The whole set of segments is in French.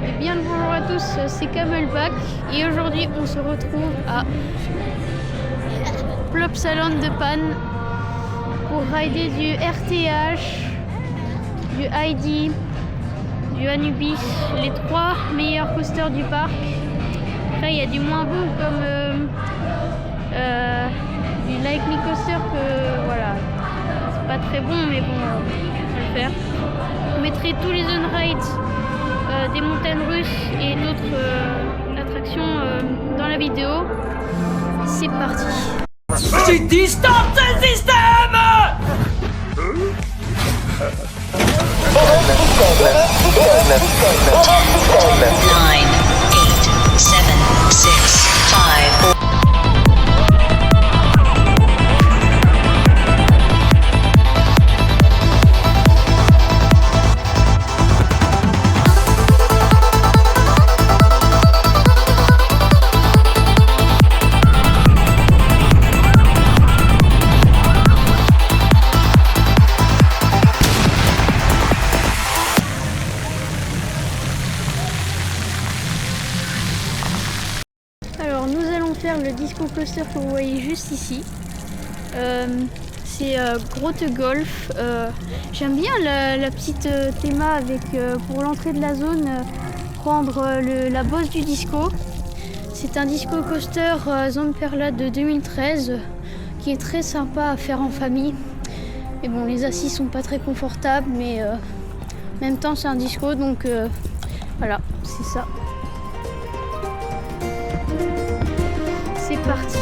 Et bien le bonjour à tous, c'est Camelback et aujourd'hui on se retrouve à Plopsaland de Panne pour rider du RTH, du ID, du Anubis, les trois meilleurs coasters du parc. Après il y a du moins bon comme du Like Me Coaster que voilà, c'est pas très bon mais bon, on va le faire. Je mettrai tous les on-rides des montagnes russes et d'autres attractions dans la vidéo. C'est parti. C'est distance le système. 9, 8, 7, 6, 5, 4. Alors nous allons faire le disco coaster que vous voyez juste ici. C'est Grotte Golf. J'aime bien la petite théma avec pour l'entrée de la zone prendre la bosse du disco. C'est un disco coaster Zamperla de 2013 qui est très sympa à faire en famille. Et bon, les assises sont pas très confortables, mais en même temps c'est un disco, donc voilà, c'est ça. C'est parti.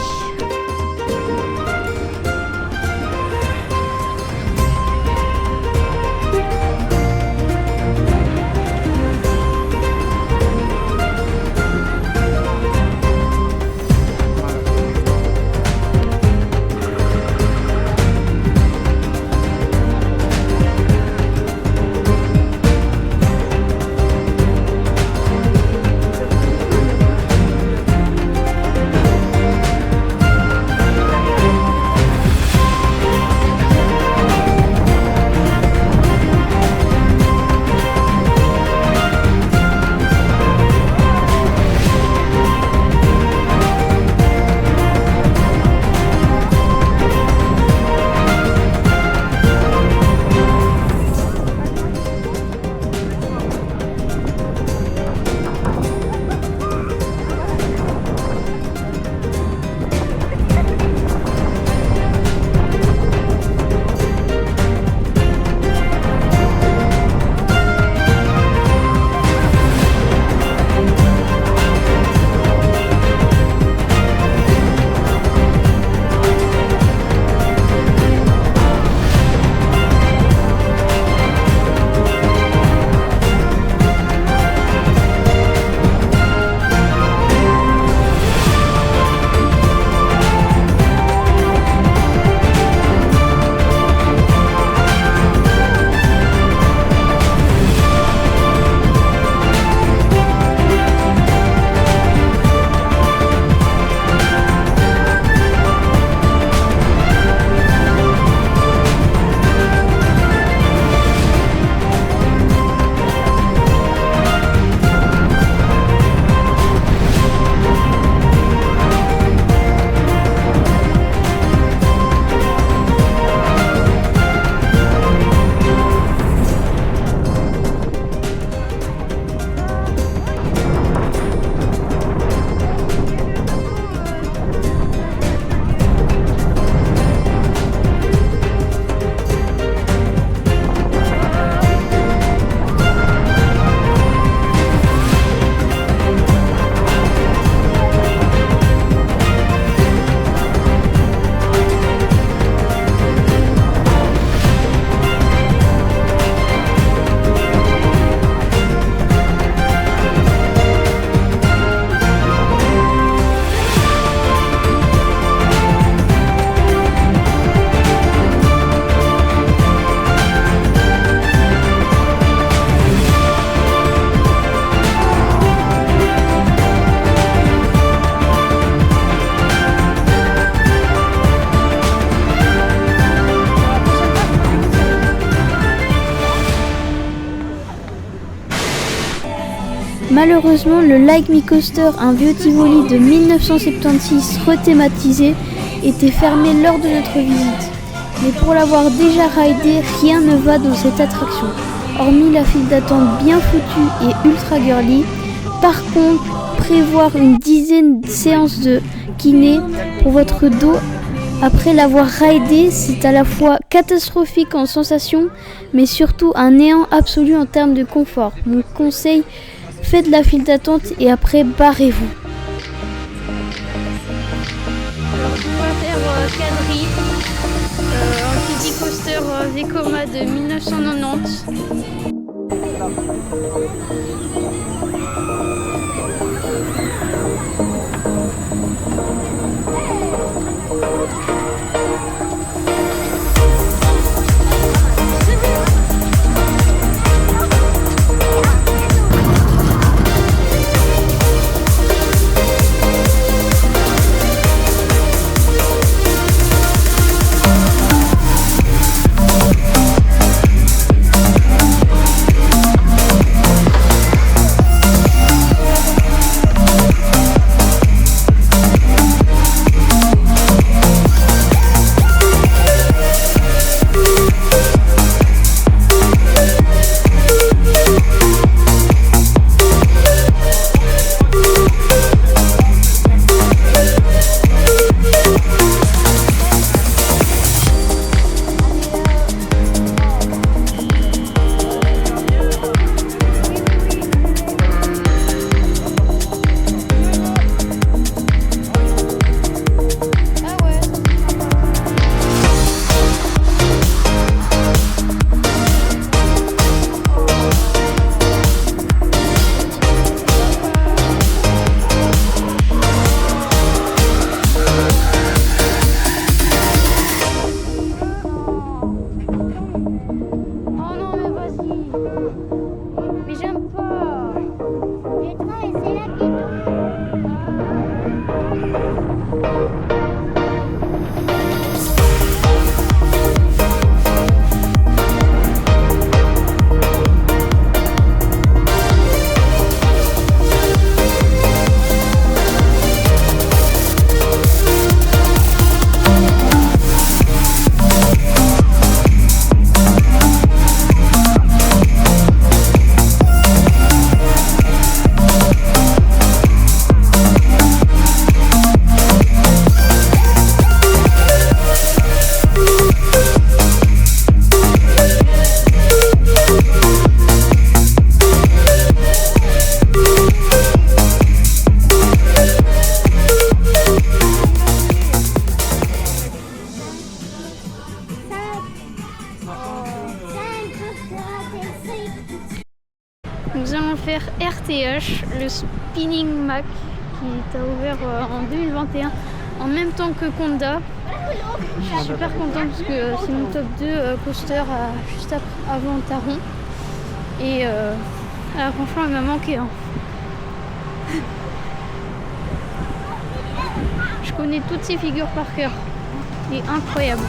Malheureusement, le Like Me Coaster, un vieux Tivoli de 1976 rethématisé, était fermé lors de notre visite. Mais pour l'avoir déjà raidé, rien ne va dans cette attraction. Hormis la file d'attente bien foutue et ultra girly, par contre, prévoir une dizaine de séances de kiné pour votre dos après l'avoir raidé, c'est à la fois catastrophique en sensation, mais surtout un néant absolu en termes de confort. Mon conseil, faites la file d'attente et après barrez-vous. Alors on va faire Quadri, un petit coaster Vekoma de 1990. Nous allons faire RTH, le Spinning Mac, qui a ouvert en 2021 en même temps que Conda. Je suis super contente parce que c'est mon top 2 coaster juste avant Taron. Et franchement, il m'a manqué. Je connais toutes ces figures par cœur. C'est incroyable.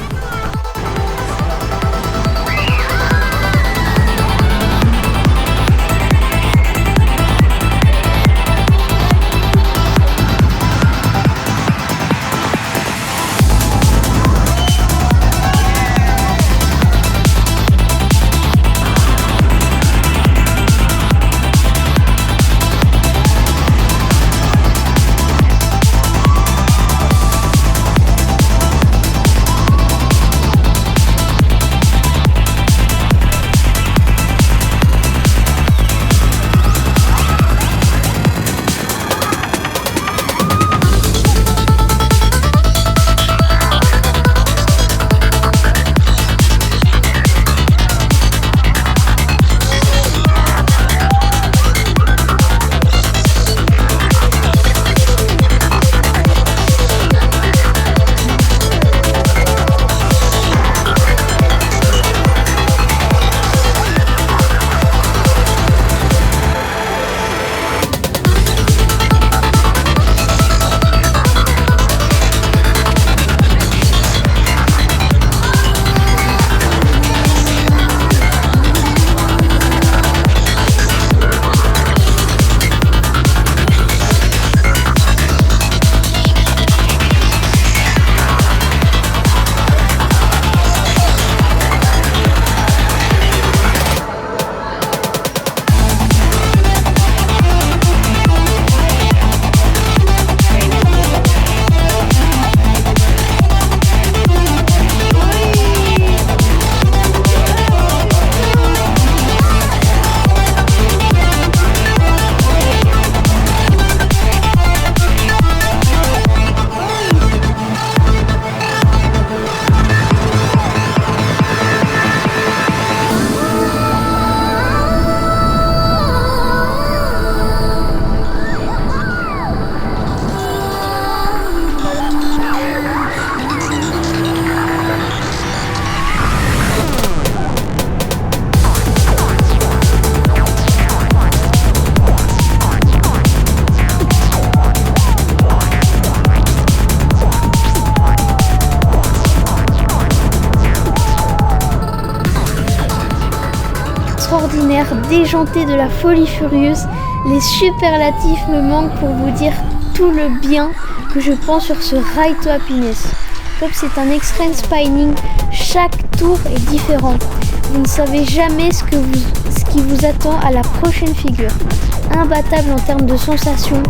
extraordinaire, déjanté de la folie furieuse. Les superlatifs me manquent pour vous dire tout le bien que je pense sur ce Ride to Happiness. Comme c'est un extreme spinning, chaque tour est différent. Vous ne savez jamais ce qui vous attend à la prochaine figure. Imbattable en termes de sensations,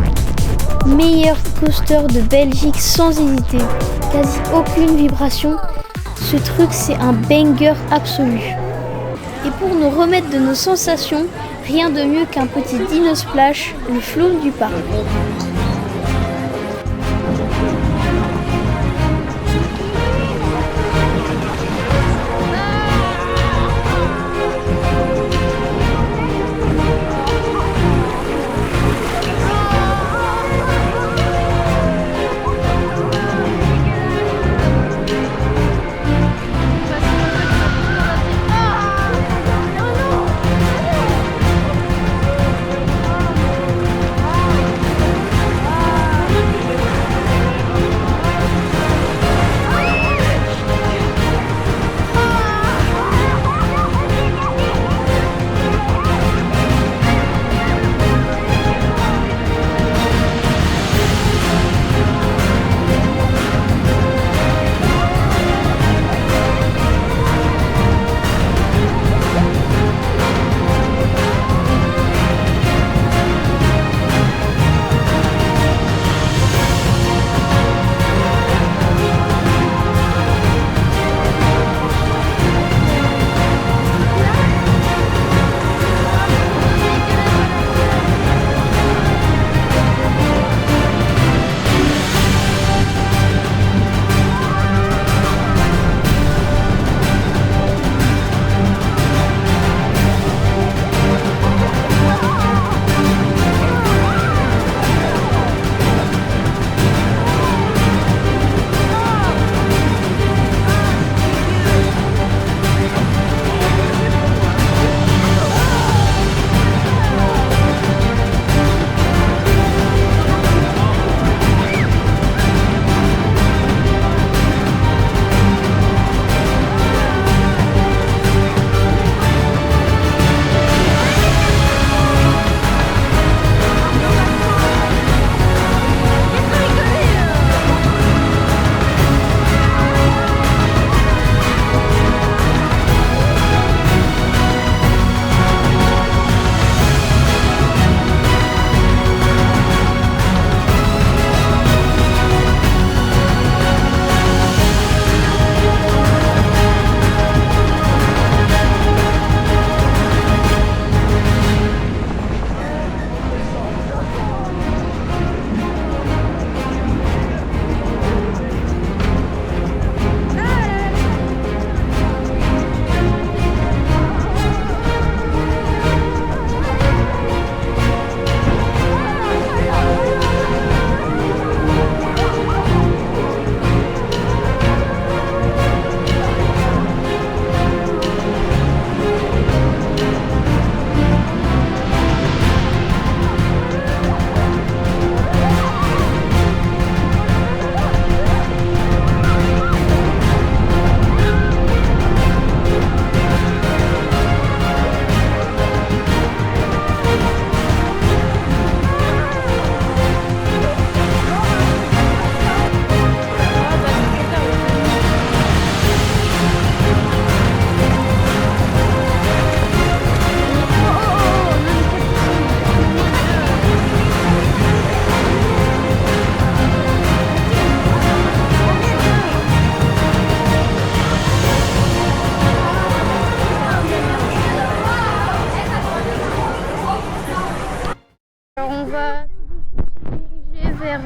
meilleur coaster de Belgique sans hésiter. Quasi aucune vibration. Ce truc c'est un banger absolu. Et pour nous remettre de nos sensations, rien de mieux qu'un petit Dino Splash, le flume du parc.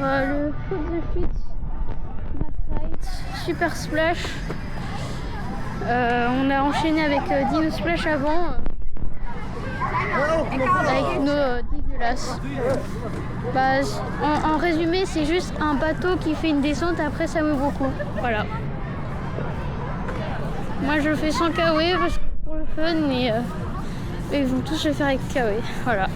le Shoot the Shit Max Super Splash. On a enchaîné avec Dino Splash avant, avec une eau dégueulasse. Bah, en résumé, c'est juste un bateau qui fait une descente et après ça mouille beaucoup. Voilà. Moi je le fais sans kawaii parce que pour le fun, mais ils vont tous le faire avec kawaii. Voilà.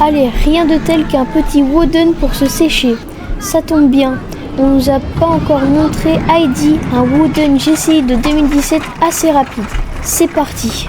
Allez, rien de tel qu'un petit wooden pour se sécher. Ça tombe bien, on nous a pas encore montré Heidi, un wooden GCI de 2017 assez rapide. C'est parti.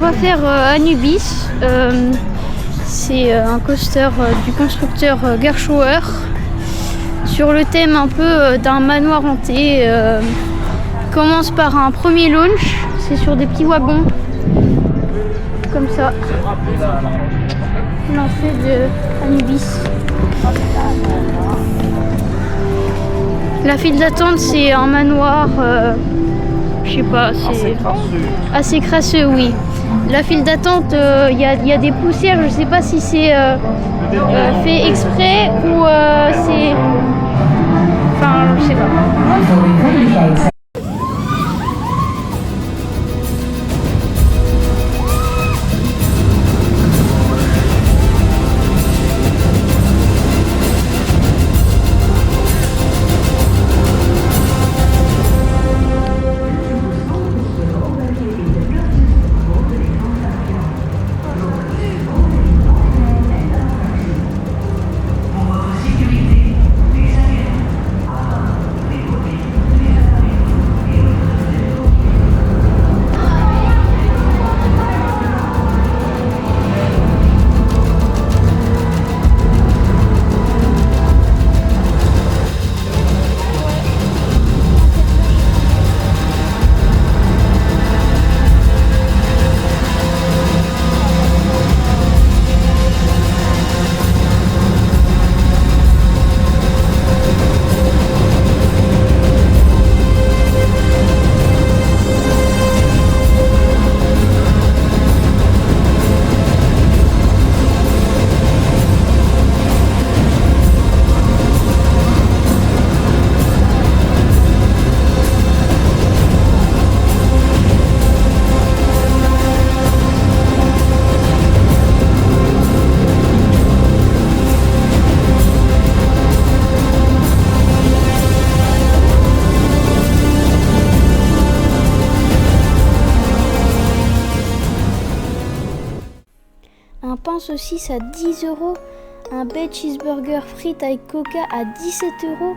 On va faire Anubis. C'est un coaster du constructeur Gershauer sur le thème un peu d'un manoir hanté. Commence par un premier launch, c'est sur des petits wagons comme ça. Lancé de Anubis. La file d'attente, c'est un manoir, je sais pas, c'est assez crasseux, oui. La file d'attente, il y a des poussières, je sais pas si c'est fait exprès ou c'est... Enfin, je sais pas. Un pain saucisse à 10 €, un bed cheeseburger frites avec coca à 17 €,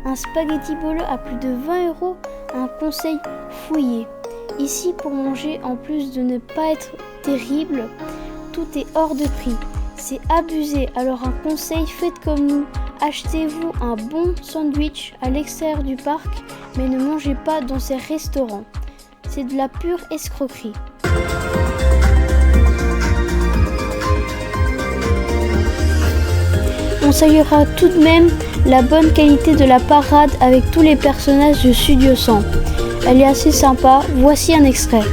un spaghetti bolo à plus de 20 €, un conseil fouillé. Ici, pour manger, en plus de ne pas être terrible, tout est hors de prix. C'est abusé, alors un conseil, faites comme nous. Achetez-vous un bon sandwich à l'extérieur du parc, mais ne mangez pas dans ces restaurants. C'est de la pure escroquerie. On saluera tout de même la bonne qualité de la parade avec tous les personnages de Studio 100. Elle est assez sympa, voici un extrait.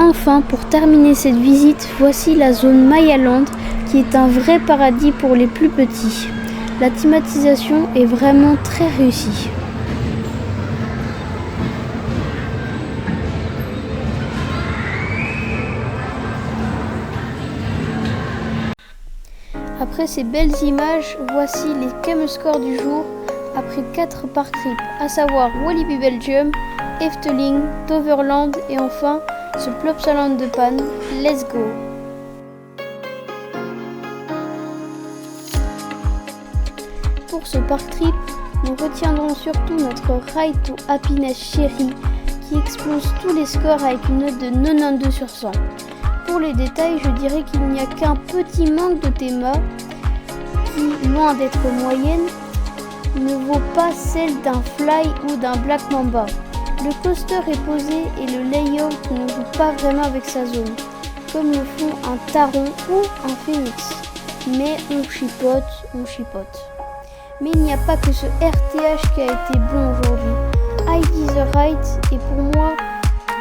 Enfin, pour terminer cette visite, voici la zone Mayaland qui est un vrai paradis pour les plus petits. La thématisation est vraiment très réussie. Après ces belles images, voici les Camscores du jour après 4 park trips, à savoir Walibi Belgium, Efteling, Toverland et enfin ce Plopsaland de Panne. Let's go! Pour ce park trip, nous retiendrons surtout notre Ride to Happiness Chérie qui explose tous les scores avec une note de 92 sur 100. Pour les détails, je dirais qu'il n'y a qu'un petit manque de théma qui, loin d'être moyenne, ne vaut pas celle d'un Fly ou d'un Black Mamba. Le coaster est posé et le layout ne joue pas vraiment avec sa zone, comme le font un Taron ou un Phoenix. Mais on chipote. Mais il n'y a pas que ce RTH qui a été bon aujourd'hui. Heidi the Ride est pour moi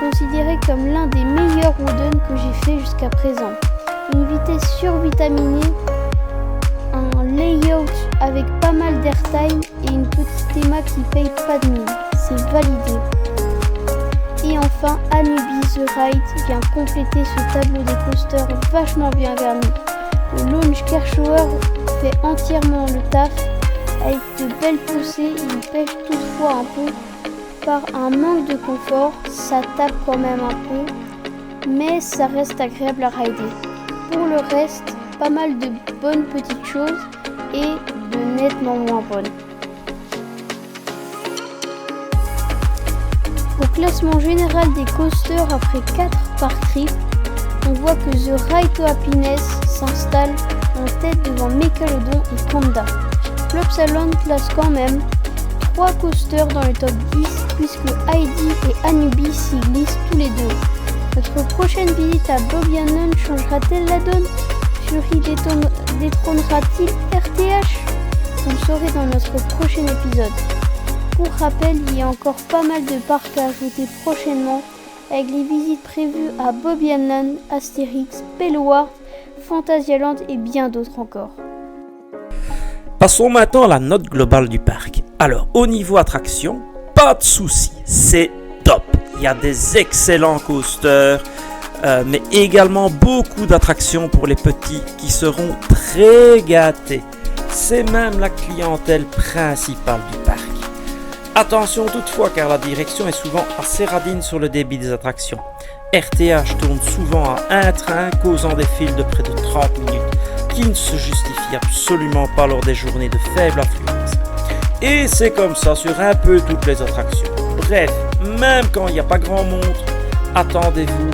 considéré comme l'un des meilleurs wooden que j'ai fait jusqu'à présent. Une vitesse survitaminée, un layout avec pas mal d'airtime et une petite théma qui paye pas de mine. C'est validé. Et enfin, Anubis The Ride vient compléter ce tableau des coasters vachement bien garni. Le Launch Kershower fait entièrement le taf avec de belles poussées. Il pêche toutefois un peu par un manque de confort. Ça tape quand même un peu, mais ça reste agréable à rider. Pour le reste, pas mal de bonnes petites choses et de nettement moins bonnes. Au classement général des coasters après 4 park trips, on voit que The Ride to Happiness s'installe en tête devant Megalodon et Panda. Plopsaland classe quand même 3 coasters dans le top 10 puisque Heidi et Anubis s'y glissent tous les deux. Notre prochaine visite à Bobbianon changera-t-elle la donne? Fury détrônera-t-il RTH? Vous le saurez dans notre prochain épisode. Pour rappel, il y a encore pas mal de parcs à ajouter prochainement avec les visites prévues à Bobbianon, Astérix, Pelloa, Phantasialand et bien d'autres encore. Passons maintenant à la note globale du parc. Alors, au niveau attraction, pas de soucis, c'est top. Il y a des excellents coasters, mais également beaucoup d'attractions pour les petits qui seront très gâtés. C'est même la clientèle principale du parc. Attention toutefois car la direction est souvent assez radine sur le débit des attractions. RTH tourne souvent à un train causant des files de près de 30 minutes qui ne se justifient absolument pas lors des journées de faible affluence. Et c'est comme ça sur un peu toutes les attractions. Bref, même quand il n'y a pas grand monde, attendez-vous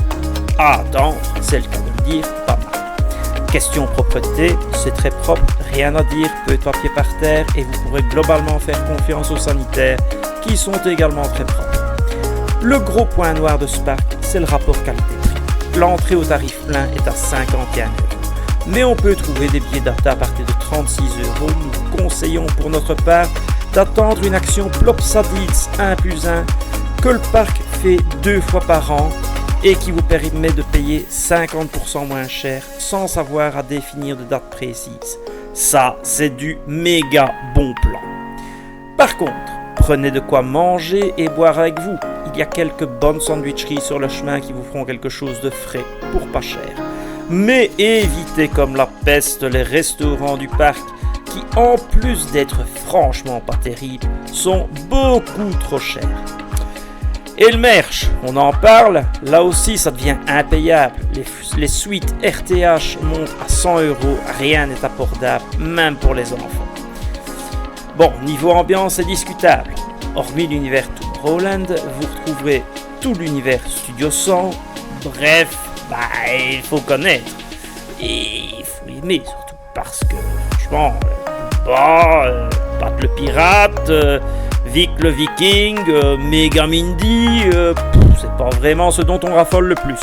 à attendre, c'est le cas de le dire, pas mal. Question propreté, c'est très propre, rien à dire, peu de papier par terre et vous pourrez globalement faire confiance aux sanitaires qui sont également très propres. Le gros point noir de ce parc, c'est le rapport qualité-prix. L'entrée au tarif plein est à 51 €. Mais on peut trouver des billets d'arta à partir de 36 €. Nous conseillons pour notre part d'attendre une action Plopsadeals 1+1 que le parc fait 2 fois par an et qui vous permet de payer 50% moins cher sans avoir à définir de date précise. Ça, c'est du méga bon plan. Par contre, prenez de quoi manger et boire avec vous. Il y a quelques bonnes sandwicheries sur le chemin qui vous feront quelque chose de frais pour pas cher. Mais évitez comme la peste les restaurants du parc qui, en plus d'être franchement pas terribles, sont beaucoup trop chers. Et le merch, on en parle, là aussi ça devient impayable. Les suites RTH montent à 100 €, rien n'est abordable, même pour les enfants. Bon, niveau ambiance, c'est discutable. Hormis l'univers Tomorrowland, vous retrouverez tout l'univers Studio 100. Bref, il faut connaître. Et il faut aimer surtout, parce que franchement, Pat le pirate, Vic le viking, Mega Mindy, c'est pas vraiment ce dont on raffole le plus.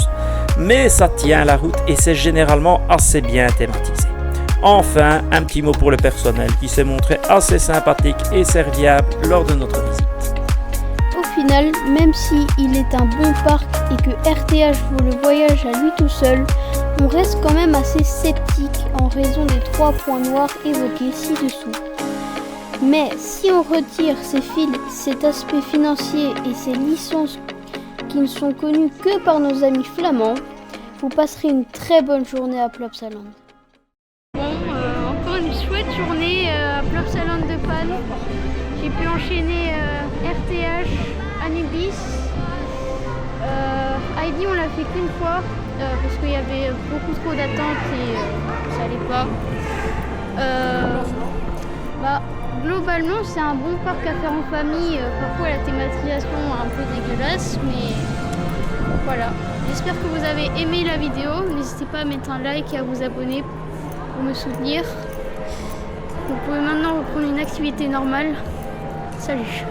Mais ça tient la route et c'est généralement assez bien thématisé. Enfin, un petit mot pour le personnel qui s'est montré assez sympathique et serviable lors de notre visite. Au final, même si il est un bon parc et que RTH vaut le voyage à lui tout seul, on reste quand même assez sceptique en raison des 3 points noirs évoqués ci-dessous. Mais si on retire ces fils, cet aspect financier et ces licences qui ne sont connues que par nos amis flamands, vous passerez une très bonne journée à Plopsaland. Bon, encore une chouette journée à Plopsaland de Panne. J'ai pu enchaîner RTH, Anubis. Heidi, on l'a fait qu'une fois parce qu'il y avait beaucoup trop d'attentes et ça allait pas. Globalement, c'est un bon parc à faire en famille. Parfois, la thématisation est un peu dégueulasse, mais voilà. J'espère que vous avez aimé la vidéo. N'hésitez pas à mettre un like et à vous abonner pour me soutenir. Vous pouvez maintenant reprendre une activité normale. Salut!